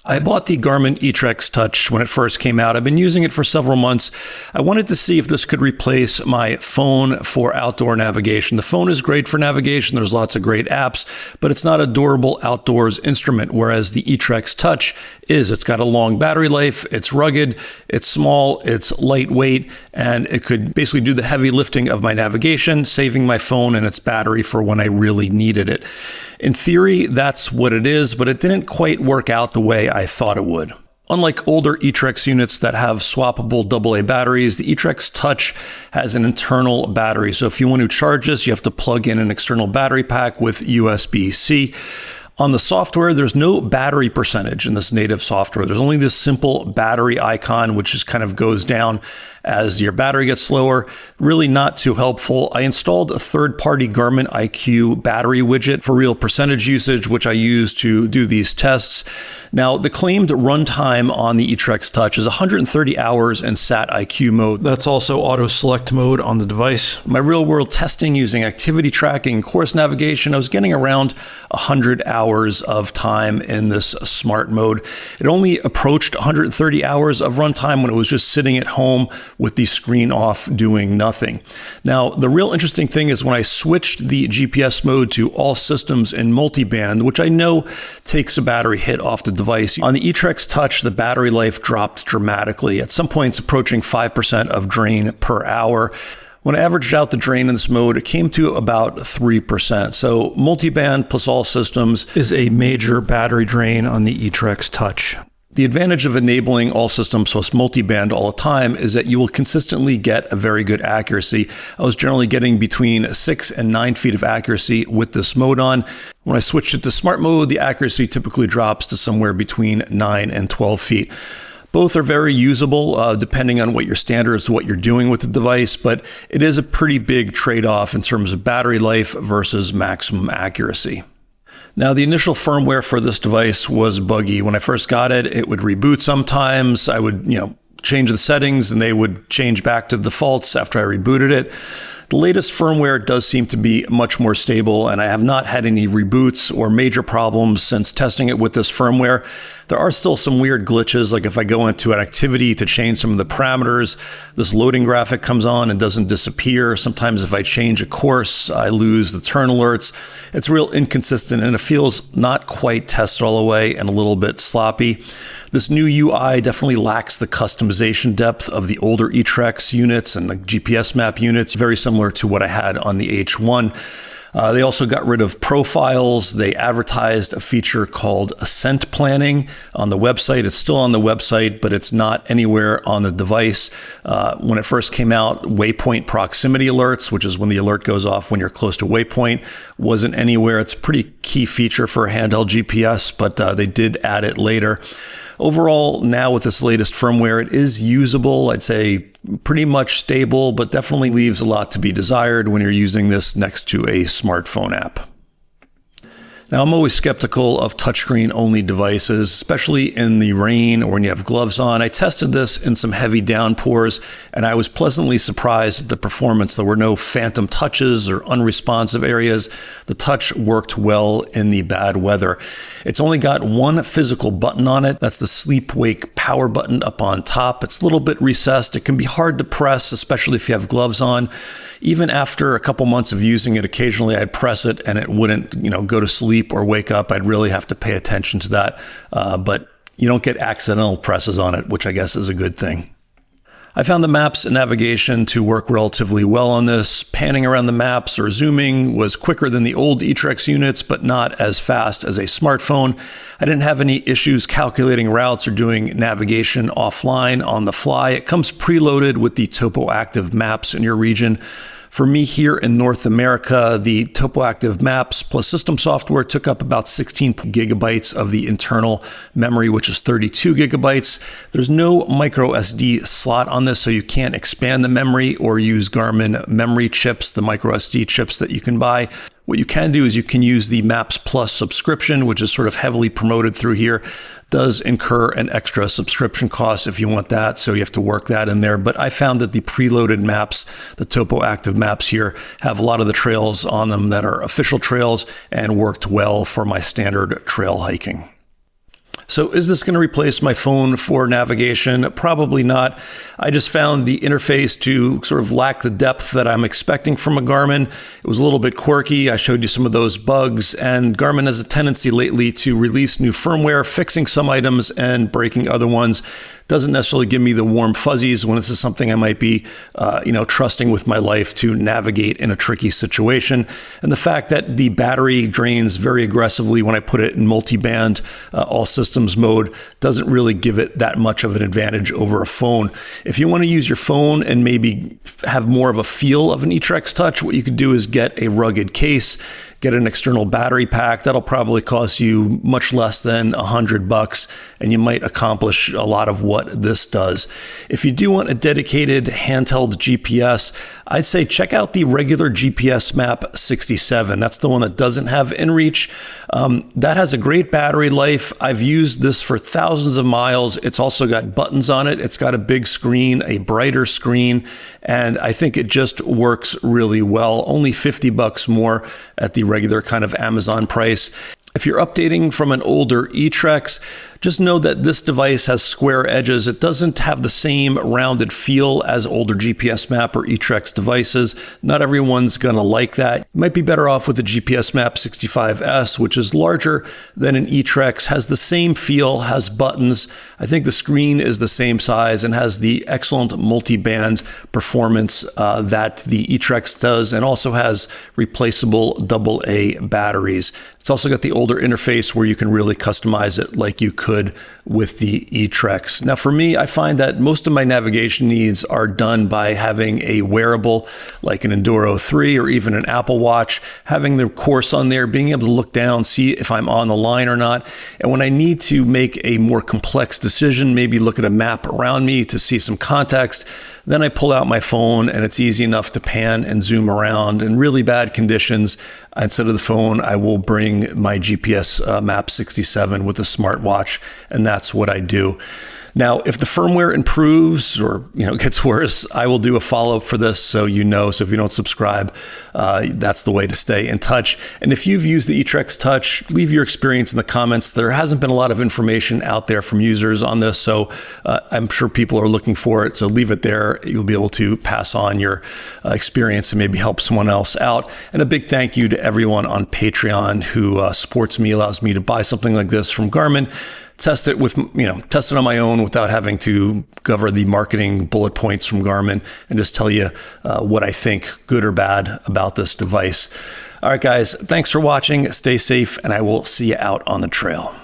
I bought the Garmin eTrex Touch when it first came out. I've been using it for several months. I wanted to see if this could replace my phone for outdoor navigation. The phone is great for navigation. There's lots of great apps, but it's not a durable outdoors instrument, whereas the eTrex Touch is. It's got a long battery life, it's rugged, it's small, it's lightweight, and it could basically do the heavy lifting of my navigation, saving my phone and its battery for when I really needed it. In theory, that's what it is, but it didn't quite work out the way I thought it would. Unlike older eTrex units that have swappable AA batteries, the eTrex Touch has an internal battery. So if you want to charge this, you have to plug in an external battery pack with USB-C. On the software, there's no battery percentage in this native software. There's only this simple battery icon, which just kind of goes down as your battery gets slower. Really not too helpful. I installed a third-party Garmin IQ battery widget for real percentage usage, which I use to do these tests. Now, the claimed runtime on the eTrex Touch is 130 hours in SatIQ mode. That's also auto select mode on the device. My real-world testing using activity tracking, course navigation, I was getting around 100 hours of time in this smart mode. It only approached 130 hours of runtime when it was just sitting at home with the screen off doing nothing. Now, the real interesting thing is when I switched the GPS mode to all systems in multiband, which I know takes a battery hit off the device. On the eTrex Touch, the battery life dropped dramatically, at some points approaching 5% of drain per hour. When I averaged out the drain in this mode, it came to about 3%. So multiband plus all systems is a major battery drain on the eTrex Touch. The advantage of enabling all systems plus multiband all the time is that you will consistently get a very good accuracy. I was generally getting between 6 and 9 feet of accuracy with this mode on. When I switched it to smart mode, the accuracy typically drops to somewhere between 9 and 12 feet. Both are very usable depending on what your standards, what you're doing with the device, but it is a pretty big trade-off in terms of battery life versus maximum accuracy. Now, the initial firmware for this device was buggy. When I first got it, it would reboot sometimes. I would, change the settings and they would change back to defaults after I rebooted it. The latest firmware does seem to be much more stable, and I have not had any reboots or major problems since testing it with this firmware. There are still some weird glitches, like if I go into an activity to change some of the parameters, this loading graphic comes on and doesn't disappear. Sometimes if I change a course, I lose the turn alerts. It's real inconsistent, and it feels not quite tested all the way and a little bit sloppy. This new UI definitely lacks the customization depth of the older eTrex units and the GPSMAP units, very similar to what I had on the H1. They also got rid of profiles. They advertised a feature called Ascent Planning on the website. It's still on the website, but it's not anywhere on the device. When it first came out, waypoint proximity alerts, which is when the alert goes off when you're close to waypoint, wasn't anywhere. It's a pretty key feature for a handheld GPS, but they did add it later. Overall, now with this latest firmware, it is usable. I'd say pretty much stable, but definitely leaves a lot to be desired when you're using this next to a smartphone app. Now, I'm always skeptical of touchscreen-only devices, especially in the rain or when you have gloves on. I tested this in some heavy downpours, and I was pleasantly surprised at the performance. There were no phantom touches or unresponsive areas. The touch worked well in the bad weather. It's only got one physical button on it. That's the sleep-wake power button up on top. It's a little bit recessed. It can be hard to press, especially if you have gloves on. Even after a couple months of using it, occasionally I'd press it and it wouldn't, go to sleep or wake up. I'd really have to pay attention to that. But you don't get accidental presses on it, which I guess is a good thing. I found the maps and navigation to work relatively well on this. Panning around the maps or zooming was quicker than the old eTrex units, but not as fast as a smartphone. I didn't have any issues calculating routes or doing navigation offline on the fly. It comes preloaded with the topo active maps in your region. For me here in North America, the topo-active maps plus system software took up about 16 gigabytes of the internal memory, which is 32 gigabytes. There's no micro SD slot on this, so you can't expand the memory or use Garmin memory chips, the micro SD chips that you can buy. What you can do is you can use the Maps Plus subscription, which is sort of heavily promoted through here. Does incur an extra subscription cost if you want that, so you have to work that in there. But I found that the preloaded maps, the topo active maps here, have a lot of the trails on them that are official trails and worked well for my standard trail hiking. So is this going to replace my phone for navigation? Probably not. I just found the interface to sort of lack the depth that I'm expecting from a Garmin. It was a little bit quirky. I showed you some of those bugs, and Garmin has a tendency lately to release new firmware, fixing some items and breaking other ones. Doesn't necessarily give me the warm fuzzies when this is something I might be, trusting with my life to navigate in a tricky situation. And the fact that the battery drains very aggressively when I put it in multi-band, all systems mode, doesn't really give it that much of an advantage over a phone. If you want to use your phone and maybe have more of a feel of an eTrex Touch, what you could do is get a rugged case, get an external battery pack. That'll probably cost you much less than $100, and you might accomplish a lot of what this does. If you do want a dedicated handheld GPS, I'd say check out the regular GPSMAP 67. That's the one that doesn't have inReach. That has a great battery life. I've used this for thousands of miles. It's also got buttons on it. It's got a big screen, a brighter screen, and I think it just works really well. Only $50 more at the regular kind of Amazon price. If you're updating from an older eTrex, just know that this device has square edges. It doesn't have the same rounded feel as older GPSMAP or eTrex devices. Not everyone's going to like that. You might be better off with the GPSMAP 65S, which is larger than an eTrex, has the same feel, has buttons. I think the screen is the same size and has the excellent multi-band performance that the eTrex does, and also has replaceable AA batteries. It's also got the older interface where you can really customize it like you could with the eTrex. Now for me, I find that most of my navigation needs are done by having a wearable like an Enduro 3 or even an Apple Watch, having the course on there, being able to look down, see if I'm on the line or not. And when I need to make a more complex decision, maybe look at a map around me to see some context, then I pull out my phone and it's easy enough to pan and zoom around. In really bad conditions, instead of the phone, I will bring my GPSMAP 67 with a smartwatch, and that's what I do. Now, if the firmware improves or gets worse, I will do a follow-up for this so you know. So if you don't subscribe, that's the way to stay in touch. And if you've used the eTrex Touch, leave your experience in the comments. There hasn't been a lot of information out there from users on this, so I'm sure people are looking for it. So leave it there. You'll be able to pass on your experience and maybe help someone else out. And a big thank you to everyone on Patreon who supports me, allows me to buy something like this from Garmin, test it with, test it on my own without having to cover the marketing bullet points from Garmin, and just tell you what I think, good or bad, about this device. All right, guys, thanks for watching. Stay safe, and I will see you out on the trail.